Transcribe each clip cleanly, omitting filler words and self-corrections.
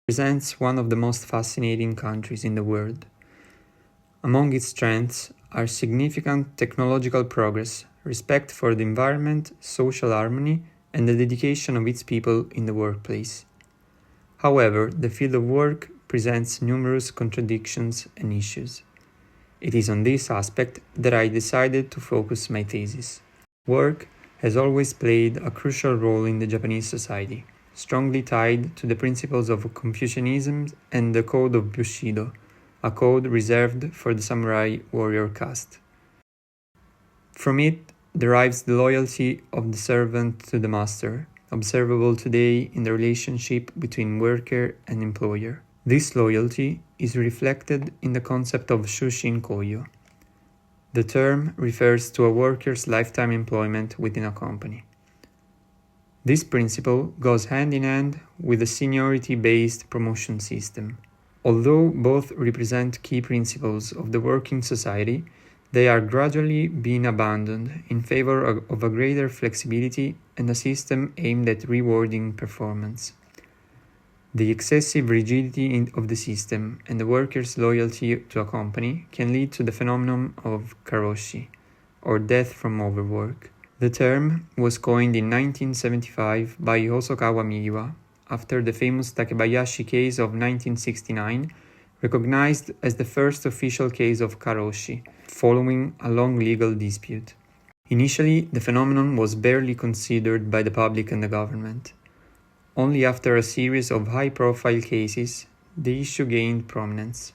presents one of the most fascinating countries in the world. Among its strengths are significant technological progress, respect for the environment, social harmony, and the dedication of its people in the workplace. However, the field of work presents numerous contradictions and issues. It is on this aspect that I decided to focus my thesis. Work has always played a crucial role in the Japanese society, strongly tied to the principles of Confucianism and the code of Bushido, a code reserved for the samurai warrior caste. From it derives the loyalty of the servant to the master, observable today in the relationship between worker and employer. This loyalty is reflected in the concept of Shushin Koyo. The term refers to a worker's lifetime employment within a company. This principle goes hand in hand with the seniority-based promotion system. Although both represent key principles of the working society, they are gradually being abandoned in favor of a greater flexibility and a system aimed at rewarding performance. The excessive rigidity of the system and the worker's loyalty to a company can lead to the phenomenon of karoshi, or death from overwork. The term was coined in 1975 by Hosokawa Miwa after the famous Takebayashi case of 1969, recognized as the first official case of karoshi, following a long legal dispute. Initially, the phenomenon was barely considered by the public and the government. Only after a series of high-profile cases, the issue gained prominence.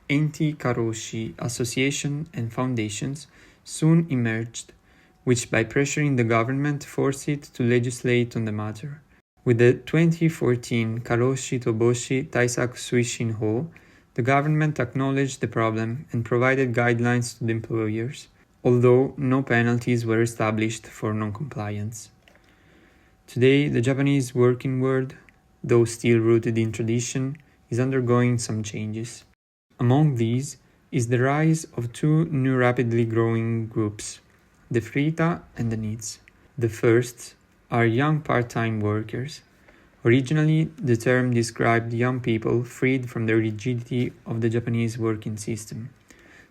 Anti-karoshi associations and foundations soon emerged, which by pressuring the government forced it to legislate on the matter. With the 2014 Karoshi Toboshi Taisaku Suishin Ho, the government acknowledged the problem and provided guidelines to the employers, although no penalties were established for non-compliance. Today, the Japanese working world, though still rooted in tradition, is undergoing some changes. Among these is the rise of two new rapidly growing groups, the Frita and the NEETs. The first are young part-time workers. Originally, the term described young people freed from the rigidity of the Japanese working system.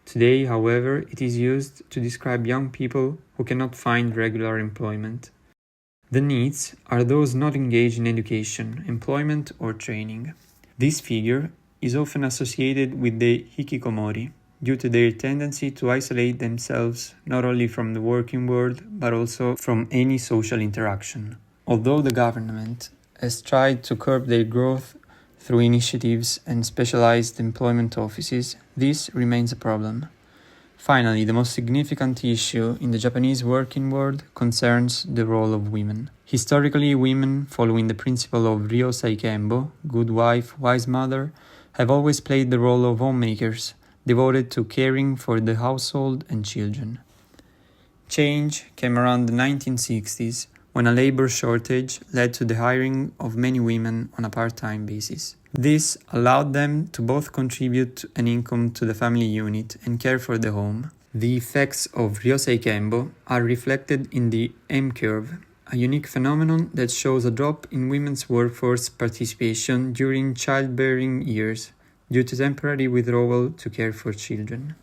Today, however, it is used to describe young people who cannot find regular employment. The NEETs are those not engaged in education, employment, or training. This figure is often associated with the hikikomori, due to their tendency to isolate themselves not only from the working world but also from any social interaction. Although the government has tried to curb their growth through initiatives and specialized employment offices, this remains a problem. Finally, the most significant issue in the Japanese working world concerns the role of women. Historically, women, following the principle of Ryosai Kenbo, good wife, wise mother, have always played the role of homemakers, devoted to caring for the household and children. Change came around the 1960s, when a labor shortage led to the hiring of many women on a part-time basis. This allowed them to both contribute an income to the family unit and care for the home. The effects of Ryosei Kenbo are reflected in the M-curve, a unique phenomenon that shows a drop in women's workforce participation during childbearing years, due to temporary withdrawal to care for children.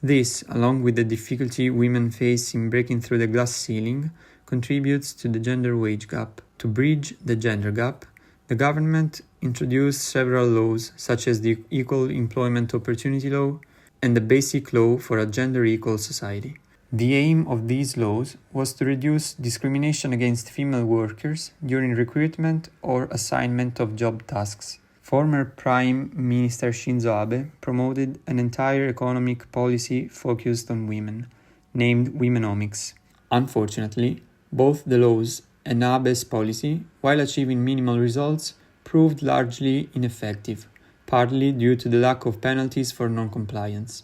This, along with the difficulty women face in breaking through the glass ceiling, contributes to the gender wage gap. To bridge the gender gap, the government introduced several laws, such as the Equal Employment Opportunity Law and the Basic Law for a Gender-Equal Society. The aim of these laws was to reduce discrimination against female workers during recruitment or assignment of job tasks. Former Prime Minister Shinzo Abe promoted an entire economic policy focused on women, named Womenomics. Unfortunately, both the laws and Abe's policy, while achieving minimal results, proved largely ineffective, partly due to the lack of penalties for non-compliance.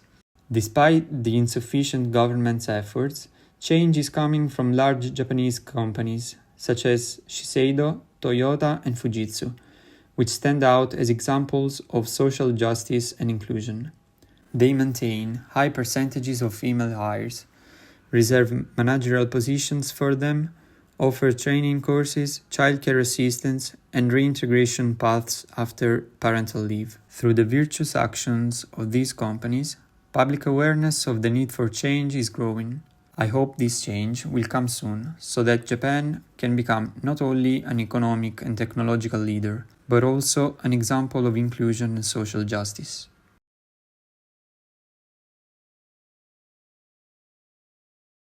Despite the insufficient government's efforts, change is coming from large Japanese companies such as Shiseido, Toyota, and Fujitsu, which stand out as examples of social justice and inclusion. They maintain high percentages of female hires, reserve managerial positions for them, offer training courses, childcare assistance, and reintegration paths after parental leave. Through the virtuous actions of these companies, public awareness of the need for change is growing. I hope this change will come soon, so that Japan can become not only an economic and technological leader, but also an example of inclusion and social justice.